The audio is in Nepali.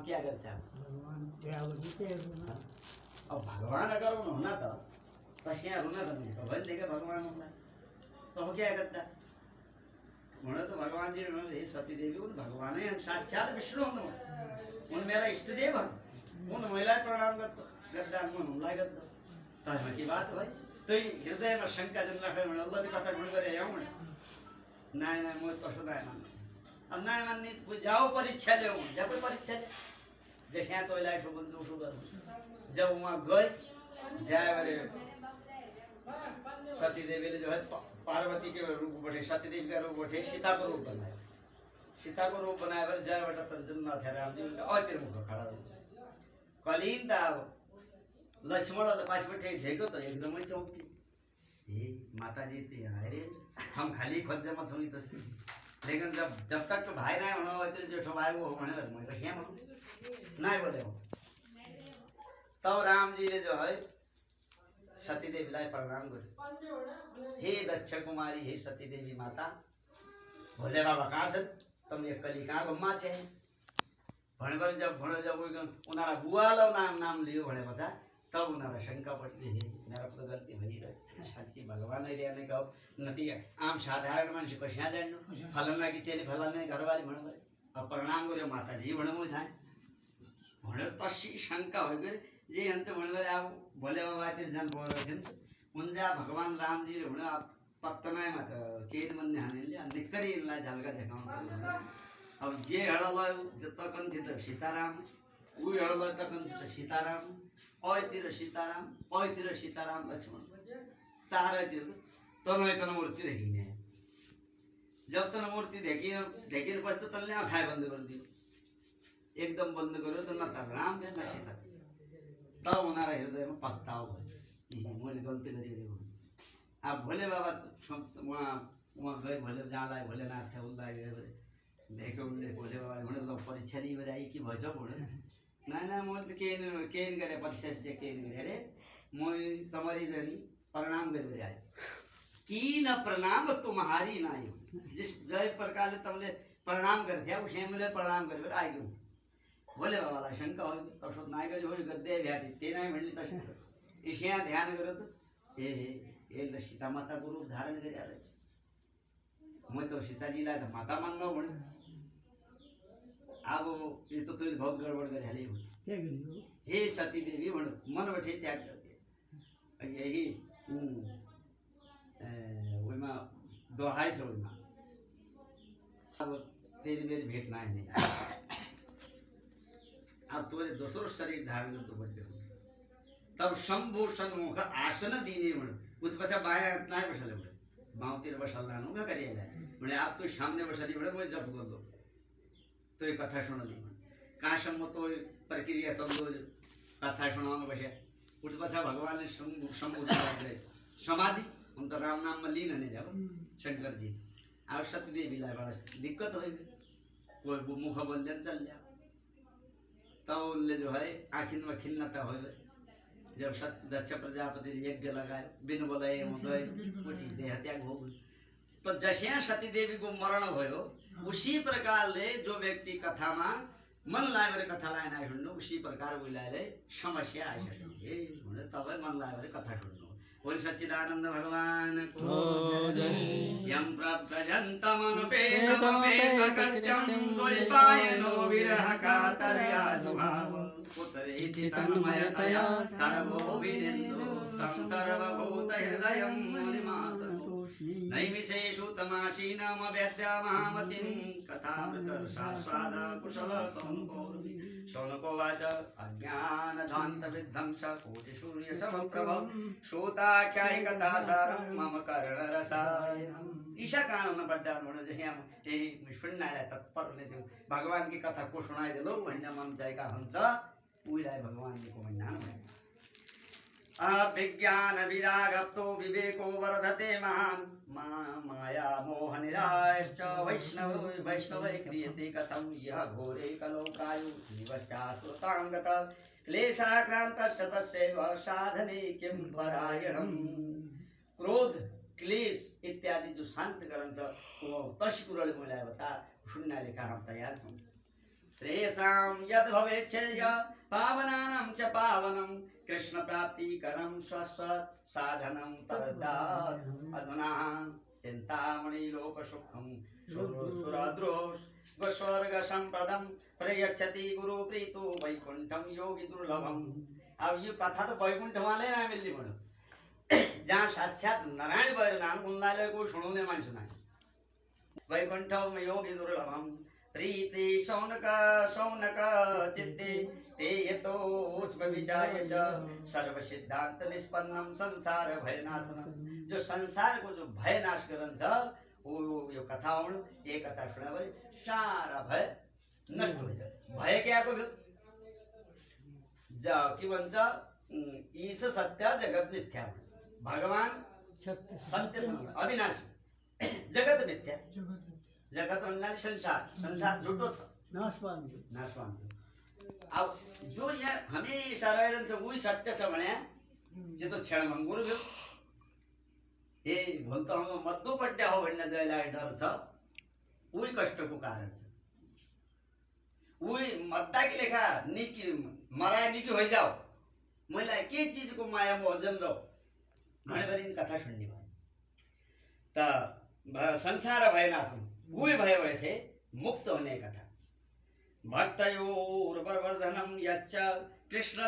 क्या करते आप भगवान अब भगवान अगर वो होना था तो क्या होना था मुझे भगवान देखे भगवान होना तो वो क्या करता म्हणून तो भगवान जी हे सती देवी उन भगवान है साक्षात विष्णु उन मेरा इष्ट देव उन महिला प्रणाम करतो गद्दान म्हणून लागत ताज की बात भाई तो हृदय में शंका जन्म है म्हणून अल्लाह की कथा ढूंढ कर आया हूं नहीं नहीं मुझे तो सुना है मान अब नहीं माननी जाओ परीक्षा ले जब परीक्षा ले जैसे तो इलाज शो बंद शो कर जब वहां गए जाए वाले सती देवी ने जो है पार्वती के रूप बैठे सती देवी का रूप बैठे सीता को रूप बनाया सीता को रूप बनाया फिर जय बेटा तंजन थे राम जी का और तेरे मुख खड़ा हो कलीन था लक्ष्मण पास बैठे देखो तो एकदम ही चौंकी ये माता जी तो यहाँ रे हम खाली खुद जमा सुनी तो लेकिन जब तक तो भाई नहीं होना होते जो ठो भाई वो होने लग मैं क्या म्हणूं नहीं बोले हो तब राम जी ने जो है सती देवी लाई प्रणाम करे हे दक्ष कुमारी हे सती देवी माता भोले बाबा कहाँ छे तुम एक कली कहाँ गम्मा छे भणबर जब उनारा बुआलो नाम लियो भणे पछा तब उनारा शंका पड़ी हे मेरा तो गलती भई रही साची भगवान ने रे ने कहो नती आम साधारण मानस कशा जाणनो फलाना की चेली फलाने घरवाली भणबर अब प्रणाम करे माता जी भणमो थाय भणे तशी शंका हो गई जे यांचं म्हणवर आप भोले बाबा ते जन बोल रहे थे उनजा भगवान राम जी रे म्हणे पत्ता नाही मत केर मन हानेले आणि करी इला झलका देखाव अब जे हळलो तकन थित सीताराम उ हळलो तकन सीताराम ओय तिर सीताराम लक्ष्मण सारे तिर तन मूर्ति देखी जब तन मूर्ति देखी बस तो तलने आँखें बंद कर दी एकदम बंद करो तो न राम थे न सीता तब उनारा हृदय में पछतावा भयो मैले गल्ती गरिरहेको अब भोले बाबा वहाँ गए भोले जहाँ लाए भोलेनाथ थे उल्लाए गए देखे उनले भोले बाबा भने त परीक्षा लिएर आई कि भएछ भने ना म त केन गरे परीक्षा से केन गरे रे म तुम्हारी जनी प्रणाम गरेर आए किन प्रणाम तुम्हारी नाई जिस जय प्रकार तुमले प्रणाम करथे उसे मैले प्रणाम गरेर आइयो भोले बाबाला शंका हो तसो नाही गरे हो गद्दे भ्याती ते नाही म्हणले तसे ईश्या ध्यान करत हे सीता माता को रूप धारण करे आले मैं तो सीताजीला माता मान्नो म्हणे अब ये तो तुझे बहुत गड़बड़ कर हाली हे सती देवी म्हण मन बैठे त्याग करते यही ओइमा दोहाई छ ओइमा अब तेरी मेरी भेट ना नहीं अब तोरे दोसरो शरीर धारण कर तो बच्चे तब शंभु सन्मुख आसन दिने म्हण उस पछा बाया नाही बसले म्हणे बावतीर बसला नु का करियला म्हणे आप तो सामने बसली म्हणे मैं जप कर लो तो ये कथा सुनली काशम तो प्रक्रिया चलो कथा सुनाने बसे उठ पछा भगवान ने शंभु समाधि हम तो राम नाम में लीन नहीं जाओ शंकर जी और सती देवी ला बड़ा दिक्कत हो कोई मुख बंधन चल जाओ तब उनले जो है आखिर में खिन्नता हो गई जब सत्य दक्ष प्रजापति यज्ञ लगाए बिन बोलाए उठी देह त्याग हो गई तो जैसे सती देवी को मरण भयो उसी प्रकार ले जो व्यक्ति कथा में मन लाए कथा लाए ना सुन्नु उसी प्रकार उलाए समस्या आ सके है तब मन लाए कथा सुन्नु बोल सच्चिदानंद भगवान को जय यम प्रव्रजन्तमनुपेतमपेतकृत्यं द्वैपायनो विरह कातर्यानुभाव पुत्रेति तन्मयतया तरवो विनिन्दो तं सर्वभूतहृदयं मुनिमाततोऽस्मि नैमिषेषु तमासीनमवेद्यामहामतिं कथामृतरसास्वाद कुशल शौनकोवाच अज्ञानध्वान्तविद्धं च कोटिसूर्यसमप्रभं श्रोताख्याय कथासारं मम कर्णरसायनम् ईशा कान बड्डा म्हणून जसे हम ते सुननारा तत्पर ले भगवान की कथा को सुनाई दे लो भन्ने मन जाएगा हुन्छ उइलाई भगवान को भन्ना अभिज्ञान विरागतो विवेको वर्धते महान माया मोह निराश्च वैष्णवै क्रियते कथं यः घोरे कलो प्रायु निवश्चासुतांगत क्लेशाक्रान्तश्च तस्यैव साधने किं परायणम् क्रोध क्लेश इत्यादि जो शांत करण छ वो तस कुराले बोलाए बता सुन्नाले काम तयार छौं श्रेयसां यद् भवेच्छेय पावनानां च पावनं कृष्ण प्राप्तिकरं स्वस्वत् साधनं तद्दात् अधुना चिन्तामणि लोकसुखं सुरद्रोष स्वर्ग संप्रदम प्रयच्छति गुरु प्रीतो वैकुंठम योगी दुर्लभम। अब ये प्रथा तो वैकुंठ वाले ना मिलती बनो जहाँ साक्षात नारायण भैर नाम उन्नाले को सुनने मानस नहीं वैकुंठम योगी दुर्लभम प्रीति शौनक शौनक चित्ते ते यतो उच्च विचाय च सर्व सिद्धांत निष्पन्नम संसार भयनाशनम। जो संसार को जो भय नाश करन छ वो यो कथा हो ये कथा सुनावर सारा भय नष्ट हो जाए। भय क्या को के भन्छ ईश सत्य जगत मिथ्या भगवान सत्य अविनाशी जगत मिथ्या जगत भन्नाले संसार संसार झुटो छ नाशवान अब जो यहाँ हमेशा रहन्छ उही सत्य छ भने यो त क्षणभङ्गुर भयो। ए भोल त हम मद्दो पड्या हो भन्ने जयलाई डर छ उही कष्टको कारण छ। उही मद्दा के लेखा निकी मराए निकी हो जाओ मलाई के चीज को माया मोहजन रो भनेर कथा सुन्ने भयो त संसार भएनाश उही भयो भने मुक्त हुने कथा भक्तयोर्वर्धनम यच्च कृष्ण